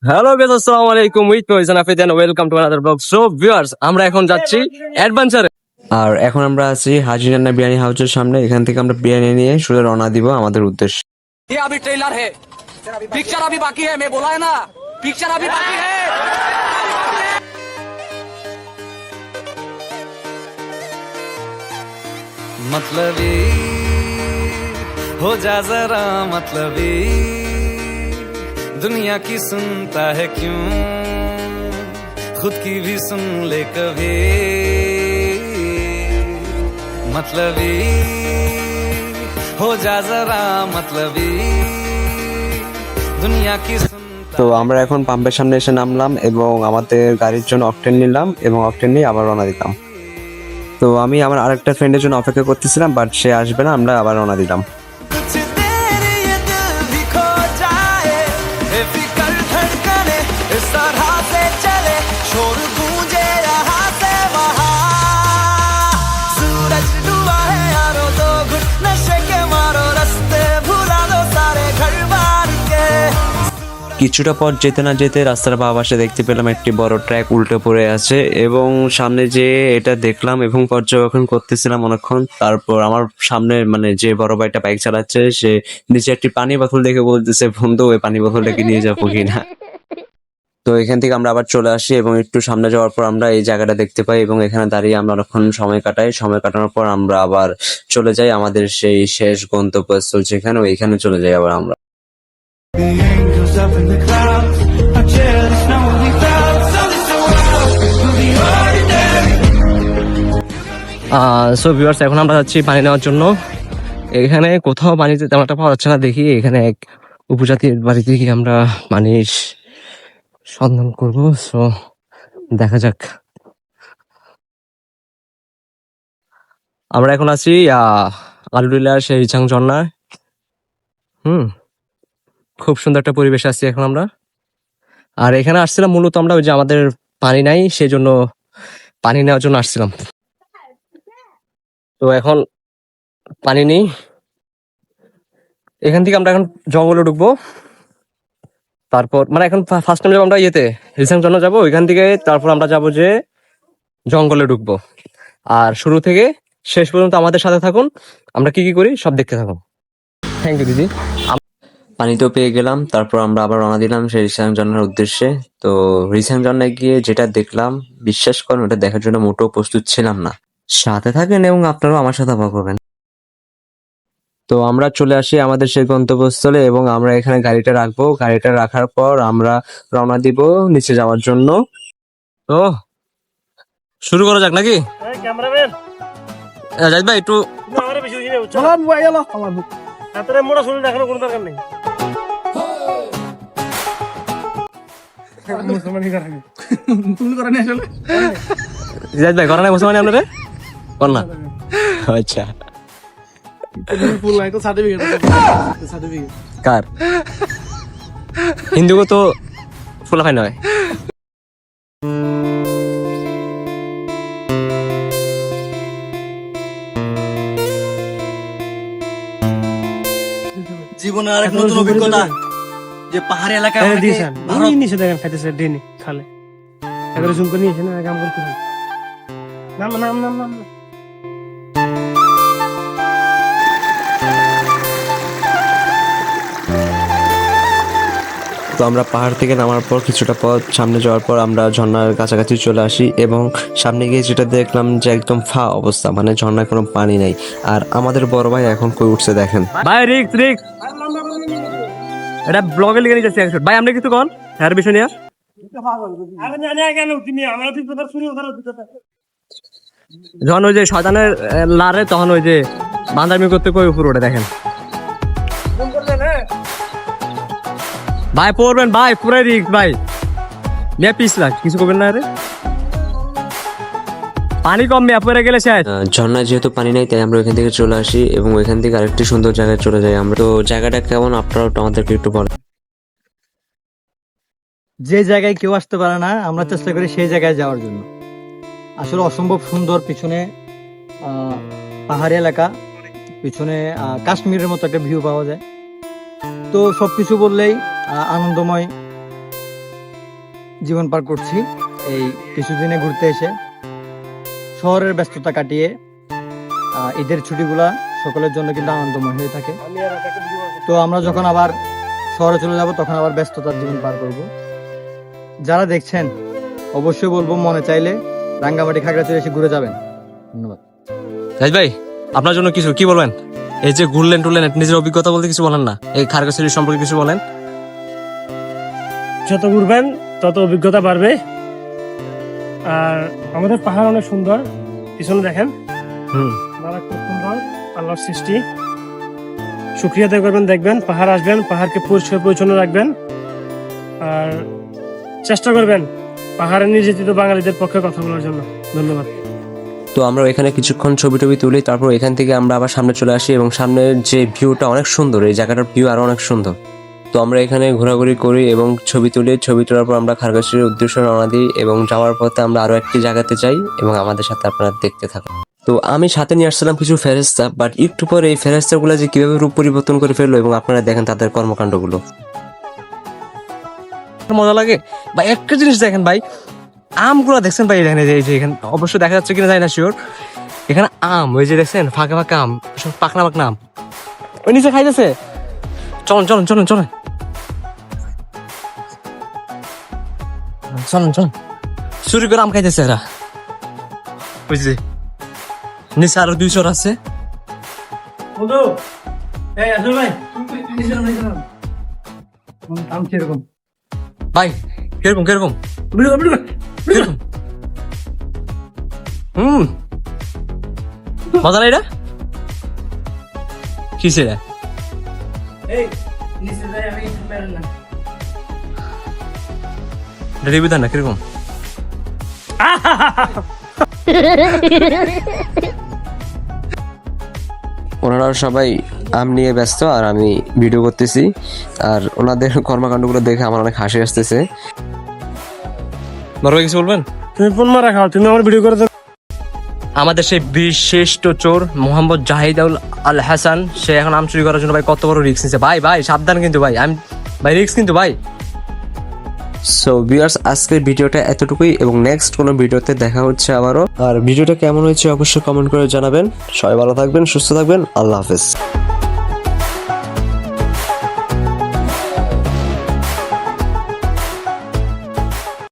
Hello guys, আসসালামু আলাইকুম। With me is আনাফিদ and welcome to another blog. So viewers, আমরা এখন যাচ্ছি অ্যাডভেঞ্চারে। আর এখন আমরা আছি হাজি রান্না বিরিয়ানি হাউসের সামনে। এখান থেকে আমরা বিরিয়ানি নিয়ে সোজা রওনা দিব আমাদের উদ্দেশ্যে। ये अभी ट्रेलर है, पिक्चर अभी बाकी है। मैं बोला है ना, पिक्चर अभी बाकी है। मतलबी हो जा जरा मतलबी, दुनिया की सुनता है क्यों, खुद की भी सुन ले कभी। मतलबी हो जा जरा मतलबी, दुनिया की তো আমরা এখন পাম্পের সামনে এসে নামলাম এবং আমাদের গাড়ির জন্য অকটেন নিলাম এবং অকটেন নিয়ে আবার রওনা দিতাম। তো আমি আমার আরেকটা ফ্রেন্ডের জন্য অপেক্ষা করতেছিলাম, বাট সে আসবে না, আমরা আবার রওনা দিলাম। कुछ देर ये दिल भी खो जाए, बेफिक्र धड़कने इस तरह से चले, शोर गूंजे यहाँ से वहाँ। सूरज डूबा है यारो, तो घुट नशे के मारो, रास्ते भुला दो सारे घर बार के। কিছুটা পথ যেতে না যেতে রাস্তার বাঁ পাশে দেখতে পেলাম একটি বড় ট্র্যাক উল্টে পড়ে আছে এবং সামনে যে এটা দেখলাম এবং পর্যবেক্ষণ করতেছিলাম অনেকক্ষণ। তারপর আমার সামনে মানে যে বড় ভাইটা বাইক চালাচ্ছে সে নিচে একটি পানি বোতল দেখে বলতেছে, বন্ধু ওই পানি বোতলটাকে নিয়ে যাবো কিনা। তো এখান থেকে আমরা আবার চলে আসি এবং একটু সামনে যাওয়ার পর আমরা এই জায়গাটা দেখতে পাই এবং এখানে দাঁড়িয়ে আমরা অনেকক্ষণ সময় কাটাই। সময় কাটানোর পর আমরা আবার চলে যাই আমাদের সেই শেষ গন্তব্যস্থল যেখানে, ওইখানে চলে যাই আবার আমরা। The angels up in the clouds are jealous, know what we felt. Something so wild, we'll be ordinary. So viewers, এখন আমরা যাচ্ছি পানি নেওয়ার জন্য। এখানে কোথাও পানিতে তেমন একটা পাওয়া যাচ্ছে না। দেখি এখানে এক উপজাতির বাড়িতে গিয়ে আমরা পানির সন্ধান করবো। সো দেখা যাক। আমরা এখন আছি আলুলিলার সেই রিচাং ঝর্ণায়। খুব সুন্দর একটা পরিবেশ আছি এখন আমরা। আর এখানে আসছিলাম মূলত আমরা ওই যে আমাদের পানি নাই সেই জন্য পানি নেওয়ার জন্য আসছিলাম। তো এখন পানি নেই। এখান থেকে আমরা এখন জঙ্গলে ঢুকবো। তারপর মানে এখন ফার্স্ট টাইম যাবো আমরা রিসাং জন্য যাবো। ওইখান থেকে তারপর আমরা যাবো যে জঙ্গলে ঢুকবো। আর শুরু থেকে শেষ পর্যন্ত আমাদের সাথে থাকুন, আমরা কি কি করি সব দেখতে থাকুন। থ্যাংক ইউ দিদি। পানিতেও পেয়ে গেলাম, তারপর আমরা আবার রওনা দিলাম সেই রিসাং ঝর্ণার উদ্দেশ্যে। তো রিসাং ঝর্ণায় গিয়ে যেটা দেখলাম, বিশ্বাস করুন ওটা দেখার জন্য মোটেও প্রস্তুত ছিলাম না। সাথে থাকেন এবং আপনারাও আমার সাথে অবাক হবেন। তো আমরা চলে আসি আমাদের সেই গন্তব্যস্থলে এবং আমরা এখানে গাড়িটা রাখবো। গাড়িটা রাখার পর আমরা রওনা দিব নিচে যাওয়ার জন্য। তো শুরু করা যাক নাকি? ক্যামেরাম্যান জাহিদ ভাই একটু আমারে বেশি বুঝিয়ে উচ্চ চলা মোবাইল এলো আমার হাতের মোড়া শুনে দেখানোর কোনো দরকার নেই। মুসলমানি করেন তুমি করেন আসলে জাহিদ ভাই করা নাই মুসলমানি আপনারা কর না? আচ্ছা, ফুল নাই তো সার্টিফিকেট সার্টিফিকেট কার হিন্দুকে তো ফুলাফাই নয়। জীবনের আরেক নতুন অভিজ্ঞতা যে পাহাড়ি এলাকায় আমাকে দিয়েছেন ভারত নিচে দেখেন খাইতেছে ডেনি খালে একবারে জুম করে নিয়েছেন না কাম করতে নাম নাম নাম নাম তো আমরা পাহাড় থেকে নামার পর কিছুটা পথ সামনে যাওয়ার পর আমরা ঝর্ণার কাছাকাছি চলে আসি এবং সামনে গিয়ে যেটা দেখলাম যে একদম ফা অবস্থা, মানে ঝর্ণায় কোনো পানি নাই। আর আমাদের বড় ভাই এখন কই উঠছে দেখেন। ভাই রিক্স রিক্স, এটা ব্লগে লিখে নিয়েছি একশো। ভাই আপনি কিছু কন হ্যার বিষয় নিয়ে। আরে না না কেন তুমি আমরা তো কথা শুনি ওখানে দিতে যখন ওই যে শয়তানের লারে তখন ওই যে বান্দামি করতে কই উপর ওঠে দেখেন। ফোন করলেন হ্যাঁ ভাই পড়বেন ভাই, পুরাই রিক্স ভাই। মেয়ে পিছলা কিছু করবেন না রে, পানি কম মেয়ে পরে গেলে শেষ। ঝর্ণায় যেহেতু পানি নেই তাই আমরা ওইখান থেকে চলে আসি এবং ওইখান থেকে আরেকটি সুন্দর জায়গায় চলে যাই আমরা। তো জায়গাটা কেমন আপনারাও আমাদেরকে একটু বলেন। যে জায়গায় কেউ আসতে পারে না আমরা চেষ্টা করি সেই জায়গায় যাওয়ার জন্য। আসলে অসম্ভব সুন্দর, পিছনে পাহাড়ি এলাকা, পিছনে কাশ্মীরের মতো একটা ভিউ পাওয়া যায়। তো সবকিছু বললেই আনন্দময় জীবন পার করছি এই কিছুদিনে ঘুরতে এসে। শহরের ব্যস্ততা কাটিয়ে ঈদের ছুটিগুলা সকলের জন্য কিন্তু আনন্দময় হয়ে থাকে। তো আমরা যখন আবার শহরে চলে যাব তখন আবার ব্যস্ততার জীবন পার করব। যারা দেখছেন অবশ্যই বলবো, মনে চাইলে রাঙ্গামাটি খাগড়াছড়ি এসে ঘুরে যাবেন। ধন্যবাদ। জাহিদ ভাই, আপনার জন্য কিছু কি বলবেন? এই যে ঘুরলেন টুরলেন, নিজের অভিজ্ঞতা বলতে কিছু বলেন না, এই খাগড়াছড়ি সম্পর্কে কিছু বলেন। যত ঘুরবেন তত অভিজ্ঞতা বাড়বে। আর আমাদের পাহাড় অনেক সুন্দর, পিছনে দেখেন মারাত্মক সুন্দর, আল্লাহর সৃষ্টি। শুকরিয়া আদায় করবেন, দেখবেন পাহাড় আসবেন, পাহাড়কে পরিষ্কার পরিচ্ছন্ন রাখবেন আর চেষ্টা করবেন পাহাড়ে নির্যাতিত বাঙালিদের পক্ষে কথা বলার জন্য। ধন্যবাদ। তো আমরা এখানে কিছুক্ষণ ছবি টবি তুলি, তারপর এখান থেকে আমরা আবার সামনে চলে আসি এবং সামনের যে ভিউটা অনেক সুন্দর, এই জায়গাটার ভিউ আরো অনেক সুন্দর। তো আমরা এখানে ঘোরাঘুরি করি এবং ছবি তুলি। ছবি তোলার পর আমরা খাগড়াছড়ির উদ্দেশ্যে রওনা দিই এবং যাওয়ার পথে আমরা আরো একটি জায়গাতে যাই এবং আমাদের সাথে আপনারা দেখতে থাকুন। তো আমি সাথে নিয়ে আসছিলাম কিছু ফেরেশতা, বাট একটু পরে এই ফেরেশতাগুলো যে কিভাবে রূপ পরিবর্তন করে ফেললো এবং আপনারা দেখেন তাদের কর্মকাণ্ডগুলো। মজা লাগে ভাই। একটা জিনিস দেখেন ভাই, আমগুলো দেখছেন ভাই এখানে, এই যে এখানে অবশ্য দেখা যাচ্ছে কিনা জানি না শিওর, এখানে আম ওই যে দেখছেন ফাঁকা ফাঁকা আম, সব পাকনা পাকনা আম ওই নিচে খাইতেছে। চলুন চলুন চলুন চলুন চলুন চলুন, চুরি করে আম খাইতেছে এরা। বুঝছি নিচে আরো 200 আছে। বন্ধু, এই আসল ভাই, আম কিরকম ভাই? কিরকম কিরকম কিরকম? মজা না এটা? কিসে এটা? রিভিউ দেন না কিরকম? ওনারা সবাই আম নিয়ে ব্যস্ত আর আমি ভিডিও করতেছি, আর ওনাদের কর্মকাণ্ডগুলো দেখে আমার অনেক হাসি আসতেছে। বড় ভাই কিছু বলবেন? তুমি ফোন মারা খাও, তুমি আমার ভিডিও করে দাও। আমাদের সেই বিশিষ্ট চোর মোহাম্মদ জাহিদ আল হাসান, সে এখন আম চুরি করার জন্য ভাই কত বড় রিস্ক নিচ্ছে। ভাই ভাই সাবধান কিন্তু ভাই, আমি ভাই রিস্ক কিন্তু ভাই। সো ভিউয়ার্স, আজকের ভিডিওটা এতটুকুই এবং নেক্সট কোনো ভিডিওতে দেখা হচ্ছে আবারও। আর ভিডিওটা কেমন হয়েছে অবশ্যই কমেন্ট করে জানাবেন। সবাই ভালো থাকবেন, সুস্থ থাকবেন, আল্লাহ হাফেজ।